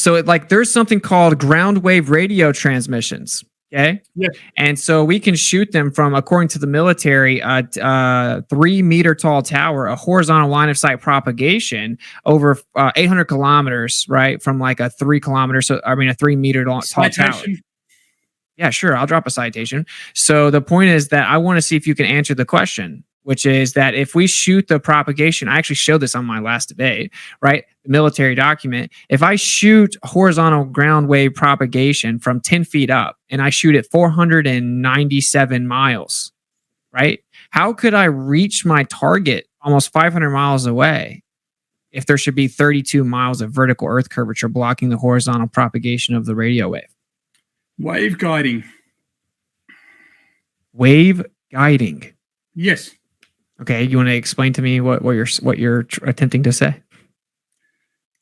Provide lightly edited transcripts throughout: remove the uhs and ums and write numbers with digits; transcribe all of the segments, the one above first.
So there's something called ground wave radio transmissions. Okay. Yeah. And so we can shoot them from, according to the military, 3-meter tall tower, a horizontal line of sight propagation over 800 kilometers, right? From like a 3-meter tall tower. Yeah, sure. I'll drop a citation. So the point is that I want to see if you can answer the question, which is that if we shoot the propagation, I actually showed this on my last debate, right? The military document. If I shoot horizontal ground wave propagation from 10 feet up and I shoot it 497 miles, right? How could I reach my target almost 500 miles away if there should be 32 miles of vertical earth curvature blocking the horizontal propagation of the radio wave? Wave guiding. Wave guiding. Yes. Okay, you want to explain to me what you're attempting to say?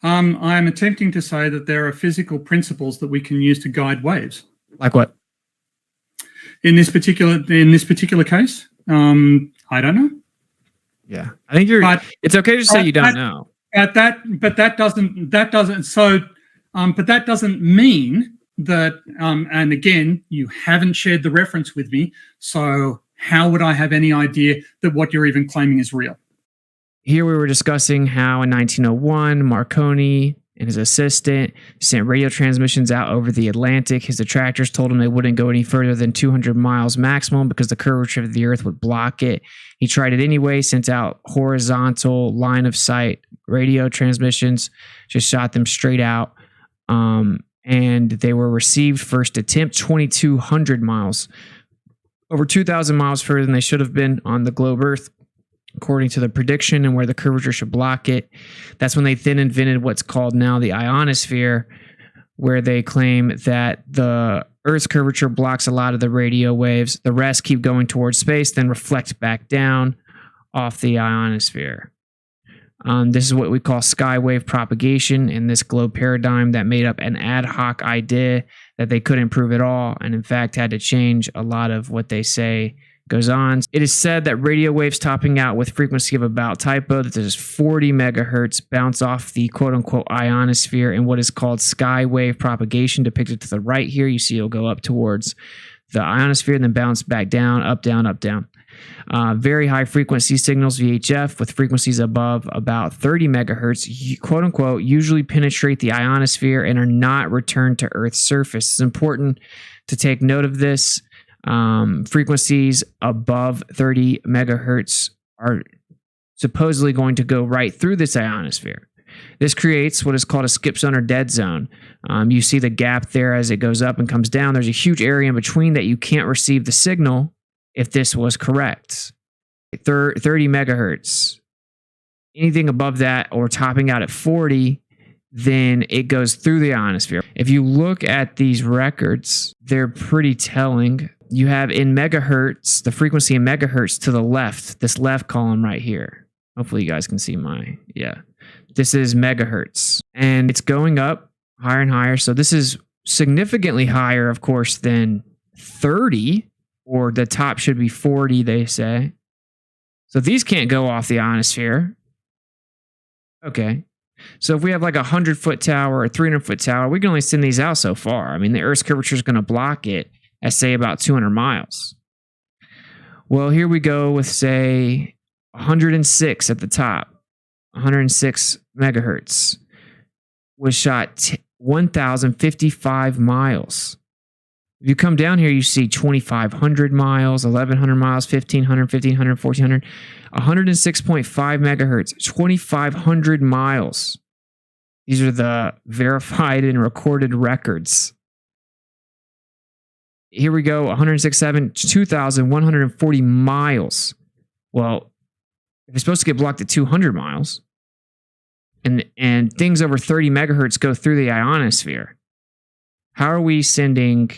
I'm attempting to say that there are physical principles that we can use to guide waves. Like what? In this particular case, I don't know. Yeah, I think it's okay to say you don't know. But that doesn't mean that. And again, you haven't shared the reference with me, so how would I have any idea that what you're even claiming is real? Here we were discussing how in 1901, Marconi and his assistant sent radio transmissions out over the Atlantic. His detractors told him they wouldn't go any further than 200 miles maximum because the curvature of the Earth would block it. He tried it anyway, sent out horizontal line of sight radio transmissions, just shot them straight out. And they were received first attempt 2,200 miles, over 2,000 miles further than they should have been on the globe Earth, according to the prediction and where the curvature should block it. That's when they then invented what's called now the ionosphere, where they claim that the Earth's curvature blocks a lot of the radio waves. The rest keep going towards space, then reflect back down off the ionosphere. This is what we call skywave propagation in this globe paradigm that made up an ad hoc idea that they couldn't prove at all, and in fact had to change a lot of what they say goes on. It is said that radio waves topping out with frequency of about typo, that there's 40 megahertz, bounce off the quote-unquote ionosphere in what is called skywave propagation, depicted to the right here. You see it'll go up towards the ionosphere and then bounce back down, up, down, up, down. Very high frequency signals, VHF, with frequencies above about 30 megahertz, quote unquote, usually penetrate the ionosphere and are not returned to Earth's surface. It's important to take note of this. Frequencies above 30 megahertz are supposedly going to go right through this ionosphere. This creates what is called a skip zone or dead zone. You see the gap there as it goes up and comes down. There's a huge area in between that you can't receive the signal if this was correct. 30 megahertz. Anything above that or topping out at 40, then it goes through the ionosphere. If you look at these records, they're pretty telling. You have in megahertz, the frequency in megahertz to the left, this left column right here. Hopefully you guys can see this is megahertz. And it's going up higher and higher. So this is significantly higher, of course, than 30, or the top should be 40, they say. So these can't go off the ionosphere. Okay. So if we have like a 100-foot tower or a 300-foot tower, we can only send these out so far. I mean, the Earth's curvature is going to block it at, say, about 200 miles. Well, here we go with, say, 106 at the top. 106 megahertz was shot 1,055 miles. If you come down here, you see 2,500 miles, 1,100 miles, 1,500, 1,500, 1,400, 106.5 megahertz, 2,500 miles. These are the verified and recorded records. Here we go, 106.7, 2,140 miles. Well, if it's supposed to get blocked at 200 miles, and things over 30 megahertz go through the ionosphere, how are we sending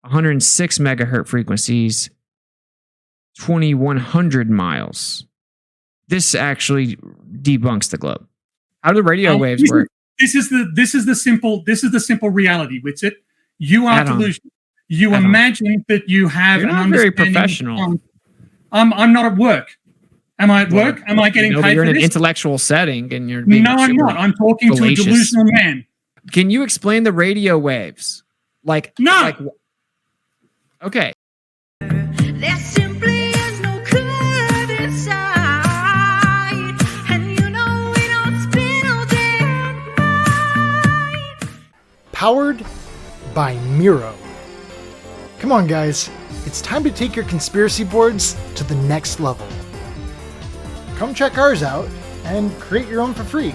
106 megahertz frequencies 2,100 miles? This actually debunks the globe. How do the radio waves work? This is the simple reality, Witsit. You are delusional. You imagine that you have You're not very professional. I'm not at work. Am I at work? Am I getting paid you're for in this? an intellectual setting and you're being No, I'm not. I'm talking to a delusional man. Can you explain the radio waves? Like, No. Okay. There simply is no curve inside, and you know we don't spin all day and night. Powered by Miro. Come on, guys. It's time to take your conspiracy boards to the next level. Come check ours out and create your own for free.